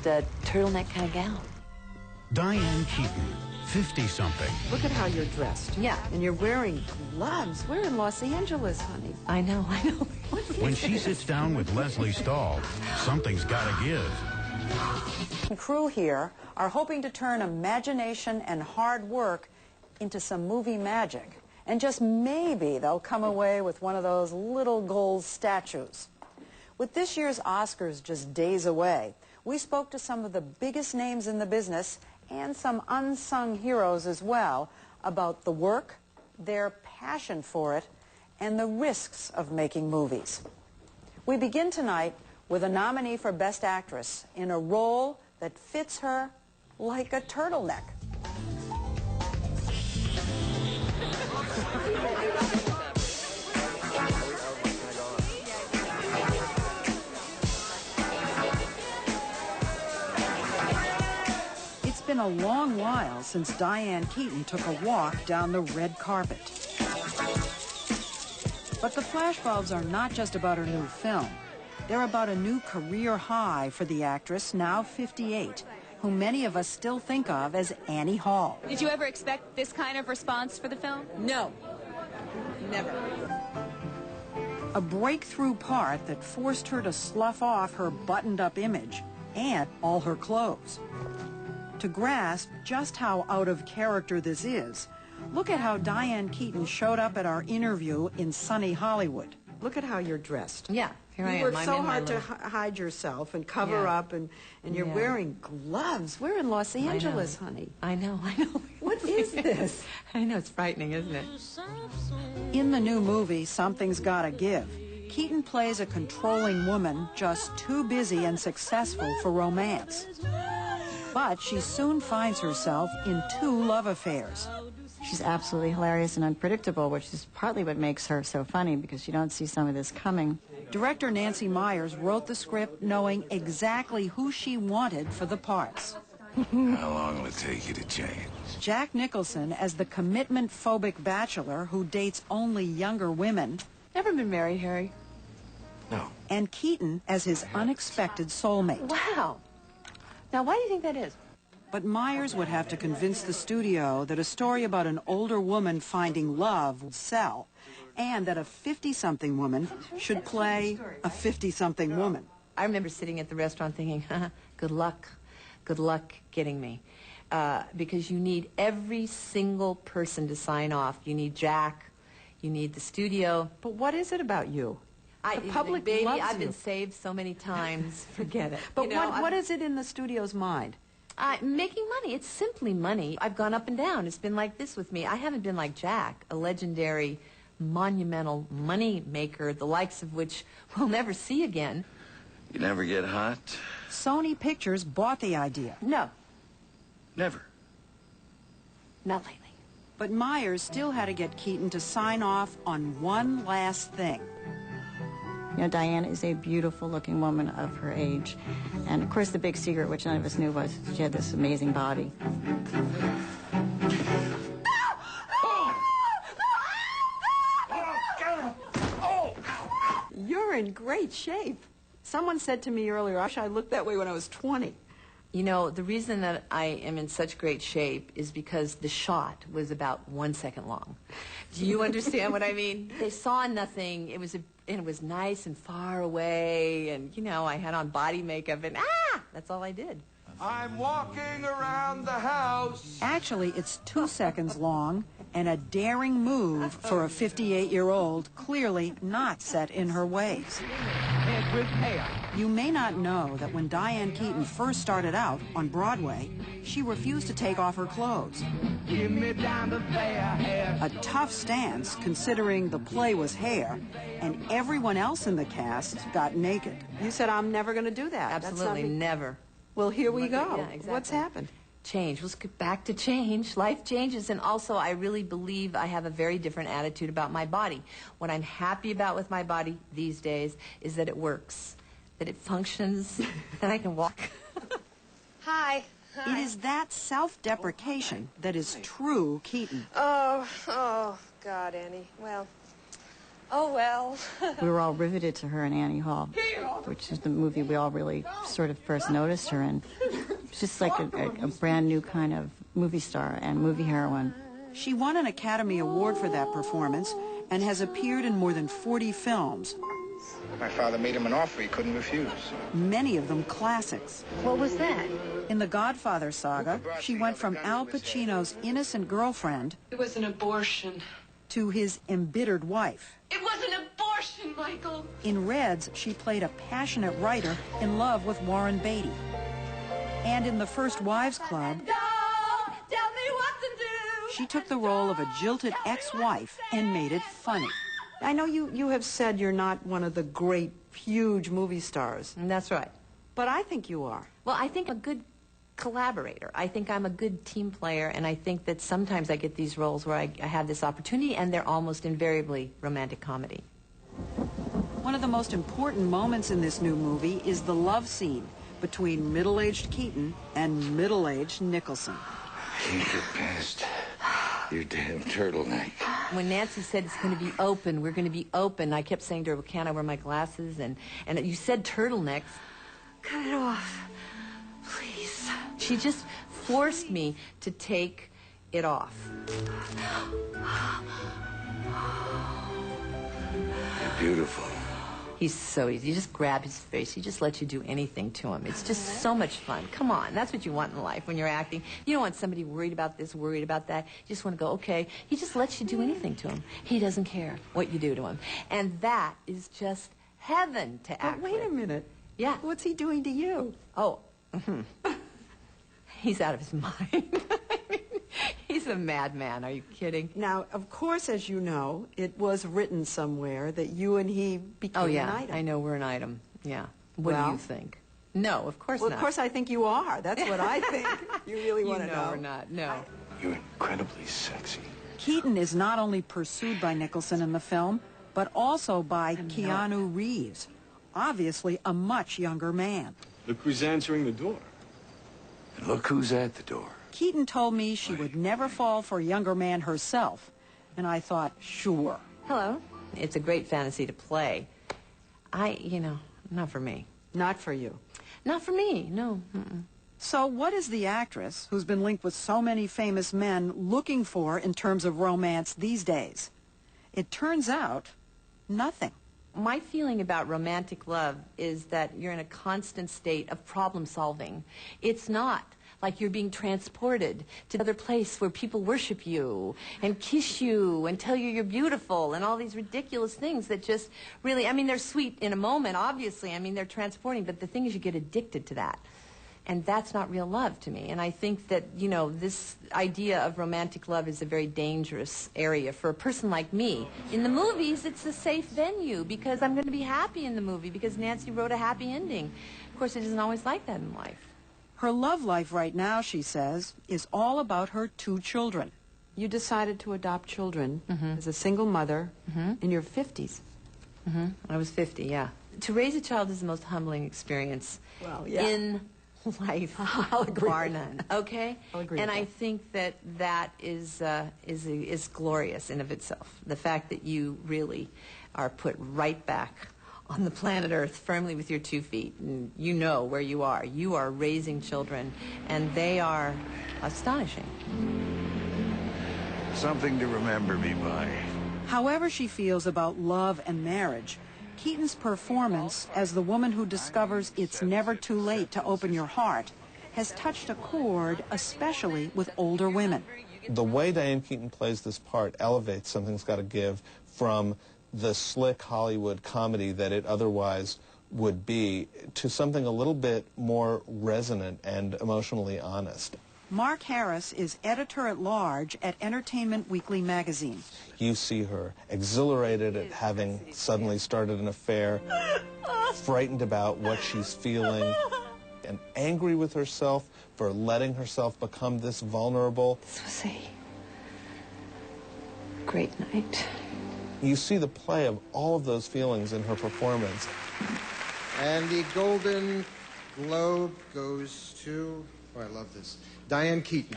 just a turtleneck kind of gal. Diane Keaton, 50-something. Look at how you're dressed. Yeah. And you're wearing gloves. We're in Los Angeles, honey. I know. When she sits down with Leslie Stahl, something's gotta give. The crew here are hoping to turn imagination and hard work into some movie magic. And just maybe they'll come away with one of those little gold statues. With this year's Oscars just days away, we spoke to some of the biggest names in the business and some unsung heroes as well about the work, their passion for it, and the risks of making movies. We begin tonight with a nominee for Best Actress in a role that fits her like a turtleneck. It's been a long while since Diane Keaton took a walk down the red carpet. But the flashbulbs are not just about her new film. They're about a new career high for the actress, now 58, who many of us still think of as Annie Hall. Did you ever expect this kind of response for the film? No. Never. A breakthrough part that forced her to slough off her buttoned-up image and all her clothes. To grasp just how out of character this is, look at how Diane Keaton showed up at our interview in sunny Hollywood. Look at how you're dressed. Yeah, here I am. You work I'm so in my hard to little- hide yourself and cover up, and you're Yeah. wearing gloves. We're in Los Angeles, honey. I know. What is this? I know, it's frightening, isn't it? In the new movie, Something's Gotta Give, Keaton plays a controlling woman just too busy and successful for romance. But she soon finds herself in two love affairs. She's absolutely hilarious and unpredictable, which is partly what makes her so funny, because you don't see some of this coming. Director Nancy Myers wrote the script knowing exactly who she wanted for the parts. How long will it take you to change? Jack Nicholson as the commitment-phobic bachelor who dates only younger women, Never been married, Harry. No. and Keaton as his unexpected soulmate. Wow. Now, why do you think that is? But Myers would have to convince the studio that a story about an older woman finding love would sell, and that a 50-something woman should play a 50-something woman. I remember sitting at the restaurant thinking, good luck getting me. Because you need every single person to sign off. You need Jack, you need the studio. But what is it about you? The public baby, loves I've you. been saved so many times. Forget it. But You know, what is it in the studio's mind? Making money. It's simply money. I've gone up and down. It's been like this with me. I haven't been like Jack, a legendary, monumental money maker, the likes of which we'll never see again. You never get hot? Sony Pictures bought the idea. No, Never. not lately. But Myers still had to get Keaton to sign off on one last thing. You know, Diane is a beautiful-looking woman of her age. And, of course, the big secret, which none of us knew, was she had this amazing body. You're in great shape. Someone said to me earlier, I wish I looked that way when I was 20. You know, the reason that I am in such great shape is because the shot was about 1 second long. Do you understand what I mean? They saw nothing. It was nice and far away, and, you know, I had on body makeup, and that's all I did. I'm walking around the house. Actually, it's 2 seconds long and a daring move for a 58-year-old clearly not set in her ways. Head with hair. You may not know that when Diane Keaton first started out on Broadway, she refused to take off her clothes. Give me down the fair hair. A tough stance considering the play was Hair, and everyone else in the cast got naked. You said, I'm never going to do that. That's not Absolutely me. never. Well, here we go. Yeah, exactly. What's happened? Change. Let's get back to change. Life changes, and also I really believe I have a very different attitude about my body. What I'm happy about with my body these days is that it works, that it functions, that I can walk. Hi. It is that self-deprecation that is true Keaton. Oh, God, Annie. Well, Oh, well. We were all riveted to her in Annie Hall, which is the movie we all really sort of first noticed her in. She's just like a brand new kind of movie star and movie heroine. She won an Academy Award for that performance and has appeared in more than 40 films, My father made him an offer he couldn't refuse. many of them classics. What was that? In the Godfather saga, she went from Al Pacino's innocent girlfriend It was an abortion. to his embittered wife. It was an abortion, Michael. In Reds, she played a passionate writer in love with Warren Beatty. And in The First Wives Club, Don't tell me what to do. she took the role of a jilted ex-wife and made it funny. I know you have said you're not one of the great, huge movie stars, And that's right. but I think you are. Well, I think I'm a good collaborator. I think I'm a good team player, and I think that sometimes I get these roles where I have this opportunity, and they're almost invariably romantic comedy. One of the most important moments in this new movie is the love scene between middle-aged Keaton and middle-aged Nicholson. I can't get past your damn turtleneck. When Nancy said it's going to be open, we're going to be open, I kept saying to her, well, can't I wear my glasses? And you said turtlenecks. Cut it off, please. She just forced me to take it off. You're beautiful. He's so easy. You just grab his face. He just lets you do anything to him. It's just so much fun. Come on. That's what you want in life when you're acting. You don't want somebody worried about this, worried about that. You just want to go, okay. He just lets you do anything to him. He doesn't care what you do to him. And that is just heaven to act But wait with. a minute. Yeah. What's he doing to you? Oh. He's out of his mind. I mean, he's a madman. Are you kidding? Now, of course, as you know, it was written somewhere that you and he became Oh, yeah. an item. I know we're an item. Yeah. What do Well- you think? No, of course Well, not. of course, I think you are. That's what I think. You really want to You know we're not. No. You're incredibly sexy. Keaton is not only pursued by Nicholson in the film, but also by Keanu Reeves, obviously a much younger man. Look who's answering the door. And look who's at the door. Keaton told me she would never fall for a younger man herself, and I thought, sure. Hello. It's a great fantasy to play. Not for me. Not for you. Not for me, no. Mm-mm. So what is the actress, who's been linked with so many famous men, looking for in terms of romance these days? It turns out, nothing. My feeling about romantic love is that you're in a constant state of problem solving. It's not like you're being transported to another place where people worship you and kiss you and tell you you're beautiful and all these ridiculous things that just really, I mean, they're sweet in a moment, obviously. I mean, they're transporting, but the thing is you get addicted to that. And that's not real love to me. And I think that, this idea of romantic love is a very dangerous area for a person like me. In the movies, it's a safe venue because I'm going to be happy in the movie because Nancy wrote a happy ending. Of course, it isn't always like that in life. Her love life right now, she says, is all about her 2 children. You decided to adopt children as a single mother in your 50s. I was 50, yeah. To raise a child is the most humbling experience in life, I'll agree bar with none. Okay, I'll agree and with I that. think that is glorious in of itself. The fact that you really are put right back on the planet Earth firmly with your 2 feet, and you know where you are. You are raising children, and they are astonishing. Something to remember me by. However she feels about love and marriage, Keaton's performance as the woman who discovers it's never too late to open your heart has touched a chord, especially with older women. The way Diane Keaton plays this part elevates Something's Gotta Give from the slick Hollywood comedy that it otherwise would be to something a little bit more resonant and emotionally honest. Mark Harris is editor-at-large at Entertainment Weekly magazine. You see her exhilarated at having suddenly started an affair, frightened about what she's feeling, and angry with herself for letting herself become this vulnerable. This was a great night. You see the play of all of those feelings in her performance. And the Golden Globe goes to, I love this, Diane Keaton.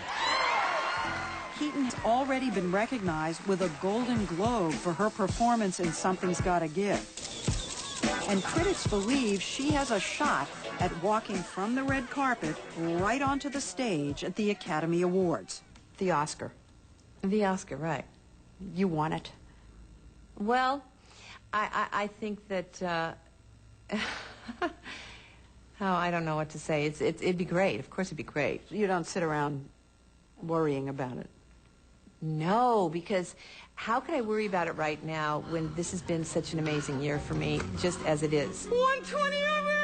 Keaton has already been recognized with a Golden Globe for her performance in Something's Gotta Give. And critics believe she has a shot at walking from the red carpet right onto the stage at the Academy Awards. The Oscar. The Oscar, right. You want it? Well, I think that, oh, I don't know what to say. It'd be great. Of course it'd be great. You don't sit around worrying about it? No, because how could I worry about it right now when this has been such an amazing year for me, just as it is? 120 over!